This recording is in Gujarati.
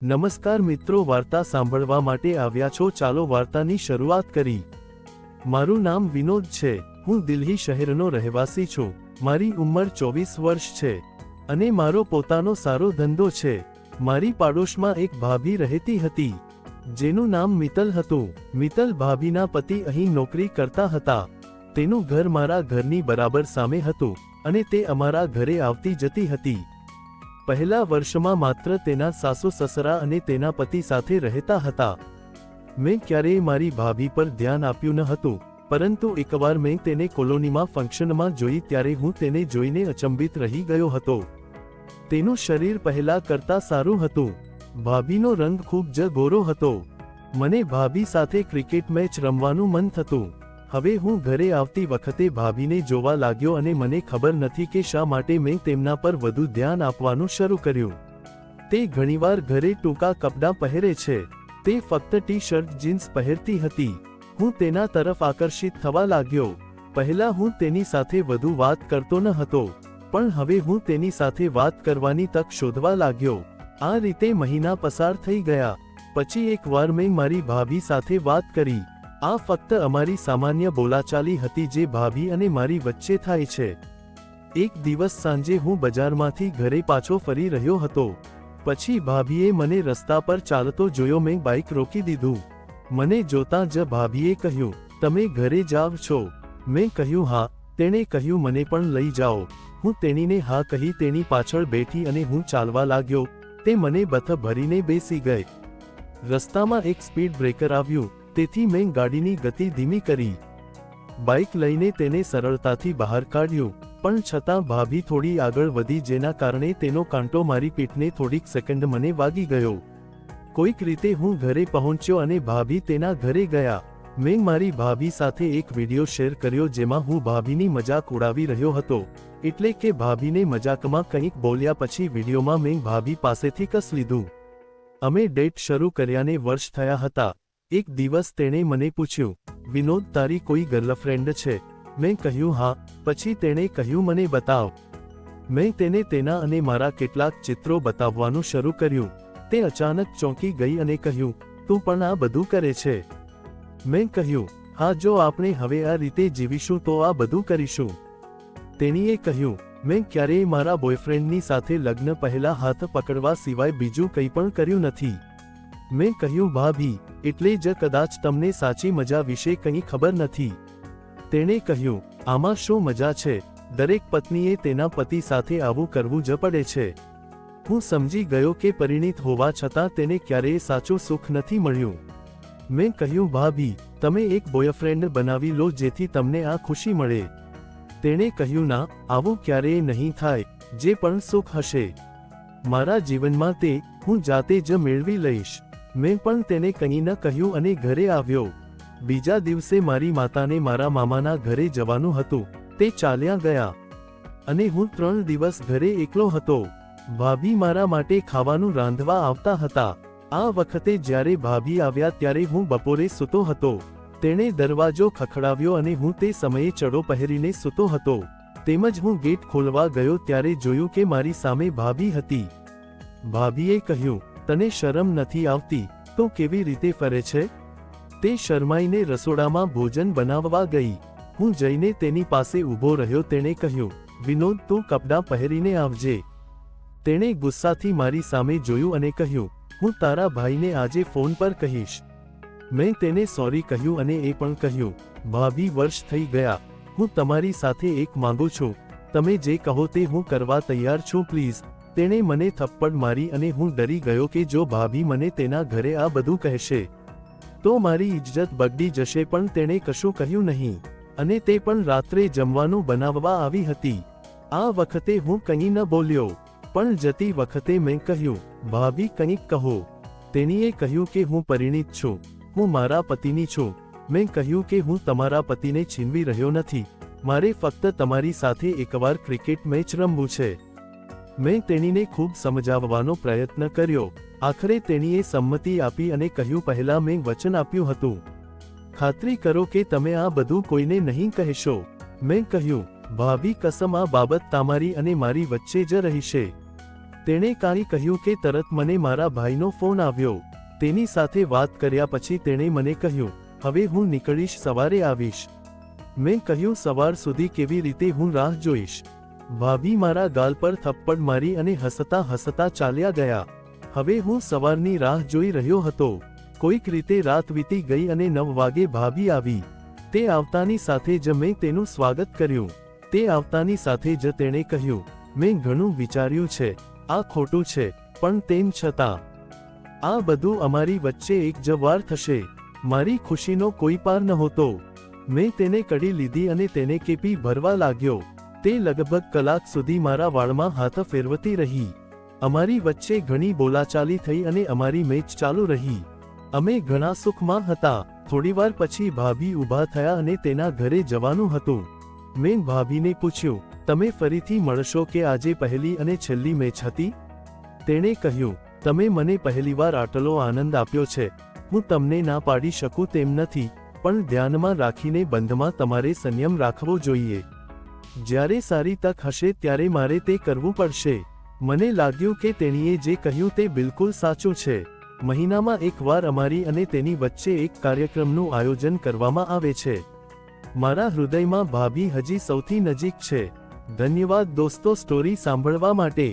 નમસ્કાર મિત્રો, વાર્તા સાંભળવા માટે આવ્યા છો? ચાલો વાર્તાની શરૂઆત કરી। મારું નામ વિનોદ છે। હું દિલ્હી શહેરનો રહેવાસી છું। મારી ઉંમર 24 વર્ષ છે અને મારો પોતાનો સારો ધંધો છે। મારી પાડોશમાં એક ભાભી રહેતી હતી જેનું નામ મિત્તલ હતું। મિત્તલ ભાભીના પતિ અહીં નોકરી કરતા હતા। તેનું ઘર મારા ઘરની બરાબર સામે હતું અને તે અમારા ઘરે આવતી જતી હતી। પહેલા વર્ષમાં માત્ર તેના સાસુ સસરા અને તેના પતિ સાથે રહેતા હતા। મેં ક્યારેય મારી ભાભી પર ધ્યાન આપ્યું ન હતું, પરંતુ એકવાર મેં તેને કોલોનીમાં ફંક્શનમાં જોઈ ત્યારે હું તેને જોઈને અચંબિત રહી ગયો હતો। તેનું શરીર પહેલા કરતાં સારું હતું। ભાભીનો રંગ ખૂબ જ ગોરો હતો। મને ભાભી સાથે ક્રિકેટ મેચ રમવાનું મન થતું। હવે હું ઘરે આવતી વખતે ભાભીને જોવા લાગ્યો અને મને ખબર નથી કે શા માટે મેં તેમના પર વધુ ધ્યાન આપવાનું શરૂ કર્યું। તે ઘણીવાર ઘરે ટૂંકા કપડાં પહેરે છે। તે ફક્ત ટી શર્ટ જીન્સ પહેરતી હતી। હું તેના તરફ આકર્ષિત થવા લાગ્યો। પહેલા હું તેની સાથે વધુ વાત કરતો ન હતો, પણ હવે હું તેની સાથે વાત કરવાની તક શોધવા લાગ્યો। આ રીતે મહિના પસાર થઈ ગયા। પછી એકવાર મેં મારી ભાભી સાથે વાત કરી। આ ફક્ત અમારી સામાન્ય બોલાચાલી હતી જે ભાભી અને મારી વચ્ચે થાય છે। એક દિવસ સાંજે હું બજારમાંથી ઘરે પાછો ફરી રહ્યો હતો। પછી ભાભીએ મને રસ્તા પર ચાલતો જોયો। મેં બાઇક રોકી દીધું। મને જોતાં જ ભાભીએ કહ્યું, તમે ઘરે જાવ છો? મેં કહ્યું હા। તેણે કહ્યું, મને પણ લઈ જાઓ। હું તેણીને હા કહી તેની પાછળ બેઠી અને હું ચાલવા લાગ્યો। તે મને બથ ભરીને બેસી ગઈ। રસ્તામાં એક સ્પીડ બ્રેકર આવ્યું, તેથી મેં ગાડીની ગતિ ધીમી કરી। બાઇક લઈને તેને સરળતાથી બહાર કાઢ્યું, પણ છતાં ભાભી થોડી આગળ વધી જેના કારણે તેનો કાંટો મારી પીઠને થોડીક સેકન્ડ મને વાગી ગયો। કોઈક રીતે હું ઘરે પહોંચ્યો અને ભાભી તેના ઘરે ગયા। મેં મારી ભાભી સાથે એક વિડિયો શેર કર્યો જેમાં હું ભાભીની મજાક ઉડાવી રહ્યો હતો, એટલે કે ભાભીને મજાકમાં કંઈક બોલ્યા પછી વિડિયોમાં મેં ભાભી પાસેથી કસ લીધું। અમે ડેટ શરૂ કર્યાને વર્ષ થયા હતા। એક દિવસ તેણે મને પૂછ્યું, વિનોદ, તારી કોઈ ગર્લફ્રેન્ડ છે? મેં કહ્યું હા। પછી તેણે કહ્યું, મને બતાવ। મેં તેને તેના અને મારા કેટલાક ચિત્રો બતાવવાનું શરૂ કર્યું। તે અચાનક ચોંકી ગઈ અને કહ્યું, તું પણ આ બધું કરે છે? મેં કહ્યું હા, જો આપણે હવે આ રીતે જીવીશું તો આ બધું કરીશું। તેણીએ કહ્યું, મેં ક્યારેય મારા બોયફ્રેન્ડની સાથે લગ્ન પહેલા હાથ પકડવા સિવાય બીજું કંઈ પણ કર્યું નથી। મેં કહ્યું, ભાભી, એટલે જ કદાચ તમને સાચી મજા વિશે કંઈ ખબર નથી। તેણે કહ્યું, આમાં શું મજા છે? દરેક પત્નીએ તેના પતિ સાથે આવું કરવું જ પડે છે। હું સમજી ગયો કે પરિણીત હોવા છતાં તેને ક્યારેય સાચું સુખ નથી મળ્યું। મેં કહ્યું, ભાભી, તમે એક બોયફ્રેન્ડ બનાવી લો જેથી તમને આ ખુશી મળે। તેણે કહ્યું, ના, આવું ક્યારેય નહીં થાય। જે પણ સુખ હશે મારા જીવનમાં તે હું જાતે જ મેળવી લઈશ। મેં પણ તેને કંઈ ન કહ્યું અને ઘરે આવ્યો। બીજા દિવસે મારી માતાને મારા મામાના ઘરે જવાનું હતું। તે ચાલ્યા ગયા અને હું 3 દિવસ ઘરે એકલો હતો। ભાભી મારા માટે ખાવાનું રાંધવા આવતા હતા। આ વખતે જ્યારે ભાભી આવ્યા ત્યારે હું બપોરે સૂતો હતો। તેણે દરવાજો ખખડાવ્યો અને હું તે સમયે ચડો પહેરીને સૂતો હતો। તેમજ હું ગેટ ખોલવા ગયો ત્યારે જોયું કે મારી સામે ભાભી હતી। ભાભીએ કહ્યું, તને શરમ નથી આવતી? તો કેવી રીતે ફરે છે? તે શરમાઈને રસોડામાં ભોજન બનાવવા ગઈ। હું જઈને તેની પાસે ઊભો રહ્યો। તેણે કહ્યું, વિનોદ, તું કપડાં પહેરીને આવજે। તેણે ગુસ્સાથી મારી સામે જોયું અને કહ્યું, હું તારા ભાઈને આજે ફોન પર કહીશ। મેં તેને સોરી કહ્યું અને એ પણ કહ્યું, ભાભી, વર્ષ થઈ ગયા। હું તમારી સાથે એક માંગુ છું। તમે જે કહો તે હું કરવા તૈયાર છું, પ્લીઝ। તેણે મને થપ્પડ મારી અને હું ડરી ગયો કે જો ભાભી મને તેના ઘરે આ બધું કહેશે તો મારી ઇજ્જત બગડી જશે, પણ તેણે કશું કહ્યું નહીં અને તે પણ રાત્રે જમવાનું બનાવવા આવી હતી। આ વખતે હું કંઈ ન બોલ્યો, પણ જતી વખતે મેં કહ્યું, ભાભી, કંઈક કહો। તેણીએ કહ્યું કે હું પરિણીત છું। હું મારા પતિની છું। મેં કહ્યું કે હું તમારા પતિને છીનવી રહ્યો નથી। મારે ફક્ત તમારી સાથે એકવાર ક્રિકેટ મેચ રમવું છે। મેં તેણીને ખૂબ સમજાવવાનો પ્રયત્ન કર્યો। આખરે તેણીએ સંમતિ આપી અને કહ્યું, પહેલા મેં વચન આપ્યું હતું। ખાતરી કરો કે તમે આ બધું કોઈને નહીં કહેશો। મેં કહ્યું, ભાભી, કસમ, આ બાબત તમારી અને મારી વચ્ચે જ રહેશે। તેણે કાંઈ કહ્યું કે તરત મને મારા ભાઈનો ફોન આવ્યો. તેની સાથે વાત કર્યા પછી તેણે મને કહ્યું, હવે હું નીકળીશ, સવારે આવીશ. મેં કહ્યું, સવાર સુધી કેવી રીતે, હું રાહ જોઈશ. ભાભી મારા ગાલ પર થપ્પડ મારી અને હસતા હસતા ચાલ્યા ગયા. હવે હું સવારની રાહ જોઈ રહ્યો હતો. કોઈક રીતે રાત વીતી ગઈ અને 9 વાગે ભાભી આવી. તે આવતાની સાથે જ મેં તેનું સ્વાગત કર્યું. તે આવતાની સાથે જ તેણે કહ્યું, મેં ઘણું વિચાર્યું છે, આ ખોટું છે, પણ તેમ છતાં આ બધું અમારી વચ્ચે એક જ વાર થશે. મારી ખુશીનો કોઈ પાર નહોતો. મેં તેને કડી લીધી અને તેને કેપી ભરવા લાગ્યો. તે લગભગ કલાક સુધી મારા વાળમાં હાથ ફેરવતી રહી. અમારી વચ્ચે ઘણી બોલાચાલી થઈ અને અમારી મેચ ચાલુ રહી. અમે ઘણા સુખમાં હતા. થોડીવાર પછી ભાભી ઊભા થયા અને તેના ઘરે જવાનું હતું. મેં ભાભીને પૂછ્યું, તમે ફરીથી મળશો કે આજે પહેલી અને છેલ્લી મેચ હતી? તેણે કહ્યું, તમે મને પહેલીવાર આટલો આનંદ આપ્યો છે. હું તમને ના પાડી શકું તેમ નથી, પણ ધ્યાનમાં રાખીને બંધમાં તમારે સંયમ રાખવો જોઈએ. જ્યારે સારી તક હશે ત્યારે મારે તે કરવું પડશે. મને લાગ્યું કે તેણીએ જે કહ્યું તે બિલકુલ સાચું છે. મહિનામાં એકવાર અમારી અને તેની વચ્ચે એક કાર્યક્રમનું આયોજન કરવામાં આવે છે. મારા હૃદયમાં ભાભી હજી સૌથી નજીક છે. ધન્યવાદ દોસ્તો સ્ટોરી સાંભળવા માટે.